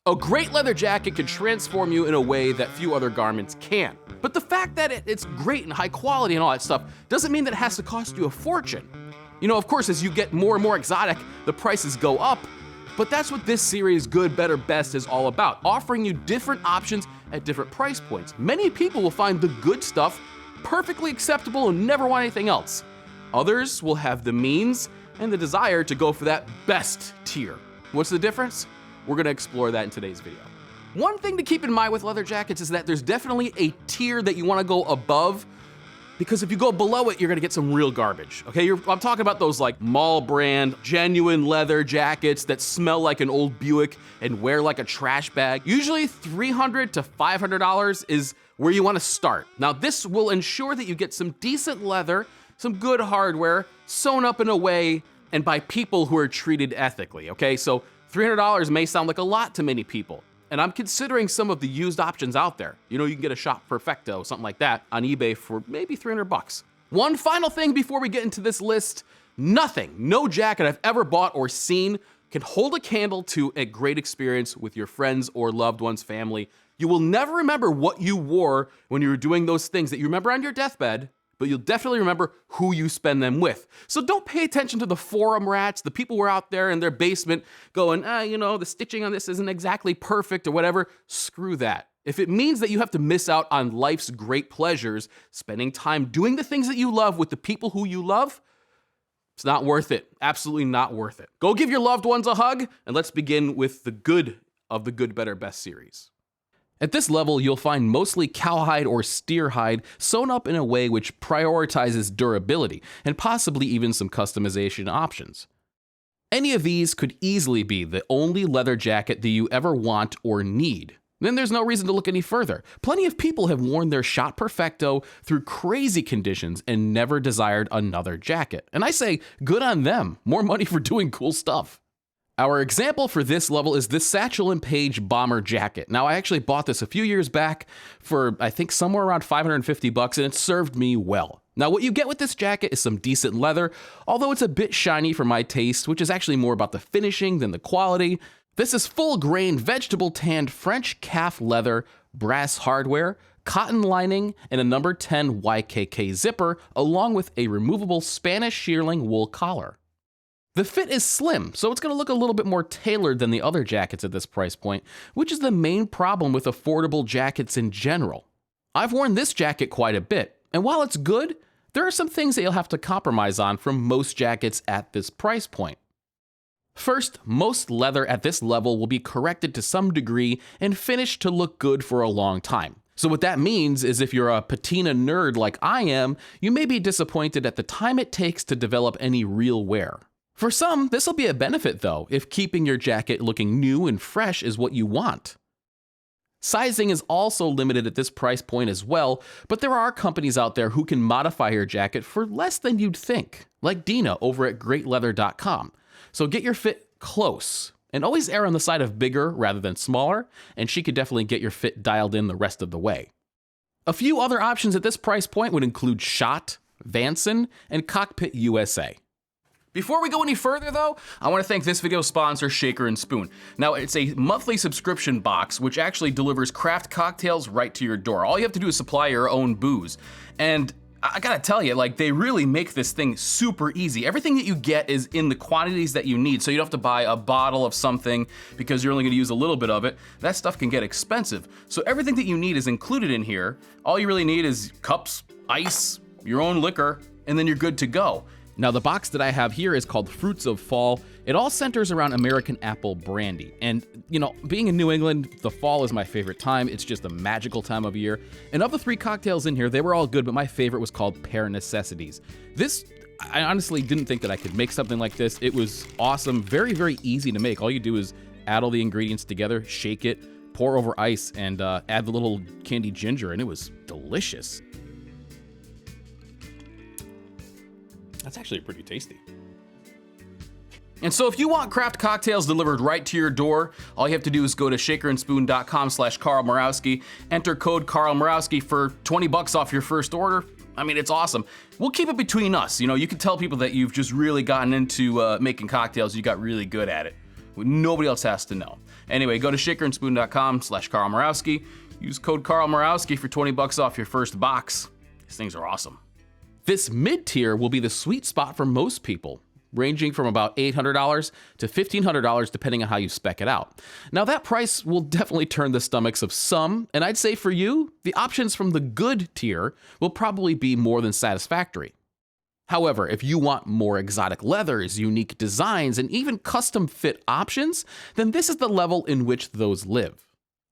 A great leather jacket can transform you in a way that few other garments can. But the fact that it's great and high quality and all that stuff doesn't mean that it has to cost you a fortune. You know, of course, as you get more and more exotic, the prices go up, but that's what this series Good, Better, Best is all about, offering you different options at different price points. Many people will find the good stuff perfectly acceptable and never want anything else. Others will have the means and the desire to go for that best tier. What's the difference? We're gonna explore that in today's video. One thing to keep in mind with leather jackets is that there's definitely a tier that you wanna go above, because if you go below it, you're gonna get some real garbage, okay? I'm talking about those like mall brand, genuine leather jackets that smell like an old Buick and wear like a trash bag. Usually $300 to $500 is where you wanna start. Now this will ensure that you get some decent leather, some good hardware, sewn up in a way and by people who are treated ethically, okay? So $300 may sound like a lot to many people, and I'm considering some of the used options out there. You know, you can get a Schott Perfecto, something like that, on eBay for maybe 300 bucks. One final thing before we get into this list, no jacket I've ever bought or seen can hold a candle to a great experience with your friends or loved ones, family. You will never remember what you wore when you were doing those things that you remember on your deathbed, but you'll definitely remember who you spend them with. So don't pay attention to the forum rats, the people who are out there in their basement going, you know, the stitching on this isn't exactly perfect or whatever. Screw that. If it means that you have to miss out on life's great pleasures, spending time doing the things that you love with the people who you love, it's not worth it. Absolutely not worth it. Go give your loved ones a hug, and let's begin with the good of the Good, Better, Best series. At this level, you'll find mostly cowhide or steer hide sewn up in a way which prioritizes durability, and possibly even some customization options. Any of these could easily be the only leather jacket that you ever want or need. Then there's no reason to look any further. Plenty of people have worn their Schott Perfecto through crazy conditions and never desired another jacket. And I say, good on them. More money for doing cool stuff. Our example for this level is this Satchel & Paige bomber jacket. Now, I actually bought this a few years back for, I think, somewhere around 550 bucks, and it served me well. Now, what you get with this jacket is some decent leather, although it's a bit shiny for my taste, which is actually more about the finishing than the quality. This is full-grain, vegetable-tanned French calf leather, brass hardware, cotton lining, and a number 10 YKK zipper, along with a removable Spanish shearling wool collar. The fit is slim, so it's going to look a little bit more tailored than the other jackets at this price point, which is the main problem with affordable jackets in general. I've worn this jacket quite a bit, and while it's good, there are some things that you'll have to compromise on from most jackets at this price point. First, most leather at this level will be corrected to some degree and finished to look good for a long time. So what that means is if you're a patina nerd like I am, you may be disappointed at the time it takes to develop any real wear. For some, this will be a benefit though, if keeping your jacket looking new and fresh is what you want. Sizing is also limited at this price point as well, but there are companies out there who can modify your jacket for less than you'd think, like Dina over at greatleather.com. So get your fit close, and always err on the side of bigger rather than smaller, and she could definitely get your fit dialed in the rest of the way. A few other options at this price point would include Schott, Vanson, and Cockpit USA. Before we go any further though, I want to thank this video sponsor, Shaker & Spoon. Now, it's a monthly subscription box which actually delivers craft cocktails right to your door. All you have to do is supply your own booze. And I gotta tell you, like, they really make this thing super easy. Everything that you get is in the quantities that you need, so you don't have to buy a bottle of something because you're only gonna use a little bit of it. That stuff can get expensive. So everything that you need is included in here. All you really need is cups, ice, your own liquor, and then you're good to go. Now, the box that I have here is called Fruits of Fall. It all centers around American apple brandy. And, you know, being in New England, the fall is my favorite time. It's just a magical time of year. And of the 3 cocktails in here, they were all good, but my favorite was called Pear Necessities. This, I honestly didn't think that I could make something like this. It was awesome, very, very easy to make. All you do is add all the ingredients together, shake it, pour over ice, and add the little candied ginger, and it was delicious. That's actually pretty tasty. And so if you want craft cocktails delivered right to your door, all you have to do is go to shakerandspoon.com/Carl Murawski, enter code Carl Murawski for 20 bucks off your first order. I mean, it's awesome. We'll keep it between us. You know, you can tell people that you've just really gotten into making cocktails. You got really good at it. Nobody else has to know. Anyway, go to shakerandspoon.com/Carl Murawski. Use code Carl Murawski for 20 bucks off your first box. These things are awesome. This mid-tier will be the sweet spot for most people, ranging from about $800 to $1,500 depending on how you spec it out. Now that price will definitely turn the stomachs of some, and I'd say for you, the options from the good tier will probably be more than satisfactory. However, if you want more exotic leathers, unique designs, and even custom fit options, then this is the level in which those live.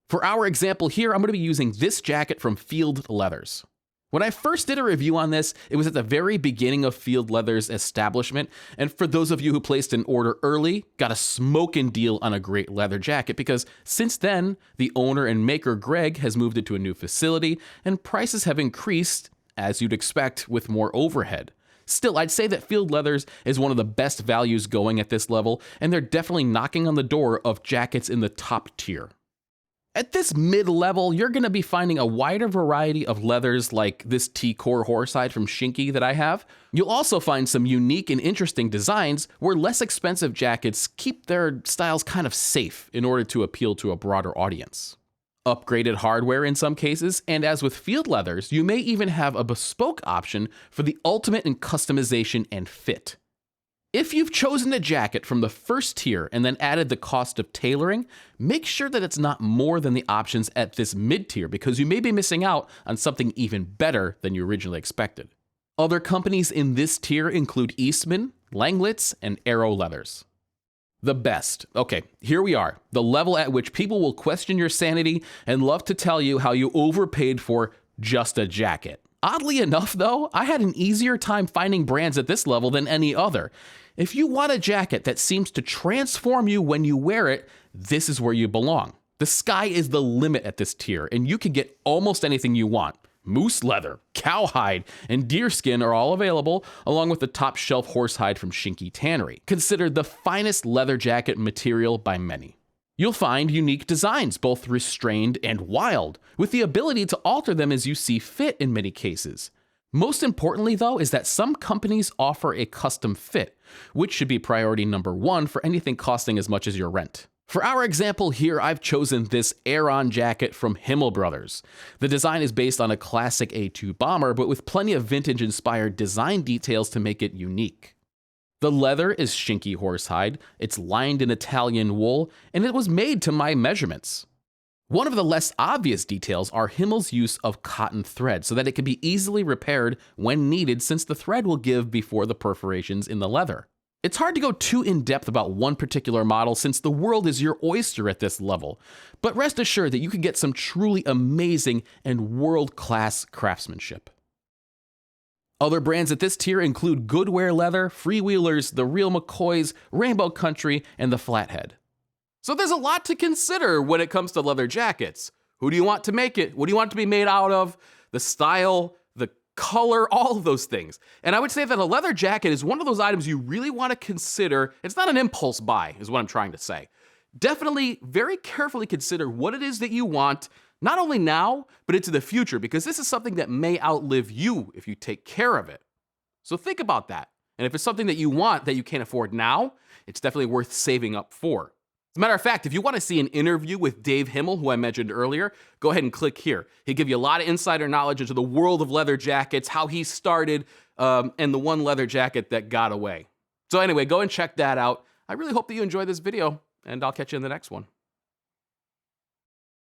For our example here, I'm going to be using this jacket from Field Leathers. When I first did a review on this, it was at the very beginning of Field Leather's establishment, and for those of you who placed an order early, got a smoking deal on a great leather jacket because since then, the owner and maker Greg has moved into a new facility, and prices have increased, as you'd expect, with more overhead. Still, I'd say that Field Leathers is one of the best values going at this level, and they're definitely knocking on the door of jackets in the top tier. At this mid-level, you're going to be finding a wider variety of leathers like this T-Core horsehide from Shinky that I have. You'll also find some unique and interesting designs where less expensive jackets keep their styles kind of safe in order to appeal to a broader audience. Upgraded hardware in some cases, and as with Field Leathers, you may even have a bespoke option for the ultimate in customization and fit. If you've chosen a jacket from the first tier and then added the cost of tailoring, make sure that it's not more than the options at this mid-tier because you may be missing out on something even better than you originally expected. Other companies in this tier include Eastman, Langlitz, and Arrow Leathers. The best. Okay, here we are, the level at which people will question your sanity and love to tell you how you overpaid for just a jacket. Oddly enough, though, I had an easier time finding brands at this level than any other. If you want a jacket that seems to transform you when you wear it, this is where you belong. The sky is the limit at this tier, and you can get almost anything you want. Moose leather, cowhide, and deerskin are all available, along with the top shelf horsehide from Shinky Tannery, considered the finest leather jacket material by many. You'll find unique designs, both restrained and wild, with the ability to alter them as you see fit in many cases. Most importantly, though, is that some companies offer a custom fit, which should be priority number one for anything costing as much as your rent. For our example here, I've chosen this Aeron jacket from Himmel Brothers. The design is based on a classic A2 bomber, but with plenty of vintage-inspired design details to make it unique. The leather is Shinky horsehide, it's lined in Italian wool, and it was made to my measurements. One of the less obvious details are Himmel's use of cotton thread so that it can be easily repaired when needed since the thread will give before the perforations in the leather. It's hard to go too in-depth about one particular model since the world is your oyster at this level, but rest assured that you can get some truly amazing and world-class craftsmanship. Other brands at this tier include Goodwear Leather, Freewheelers, The Real McCoys, Rainbow Country, and The Flathead. So there's a lot to consider when it comes to leather jackets. Who do you want to make it? What do you want it to be made out of? The style, the color, all of those things. And I would say that a leather jacket is one of those items you really want to consider. It's not an impulse buy, is what I'm trying to say. Definitely very carefully consider what it is that you want, not only now, but into the future, because this is something that may outlive you if you take care of it. So think about that. And if it's something that you want that you can't afford now, it's definitely worth saving up for. As a matter of fact, if you want to see an interview with Dave Himmel, who I mentioned earlier, go ahead and click here. He'll give you a lot of insider knowledge into the world of leather jackets, how he started, and the one leather jacket that got away. So anyway, go and check that out. I really hope that you enjoyed this video, and I'll catch you in the next one.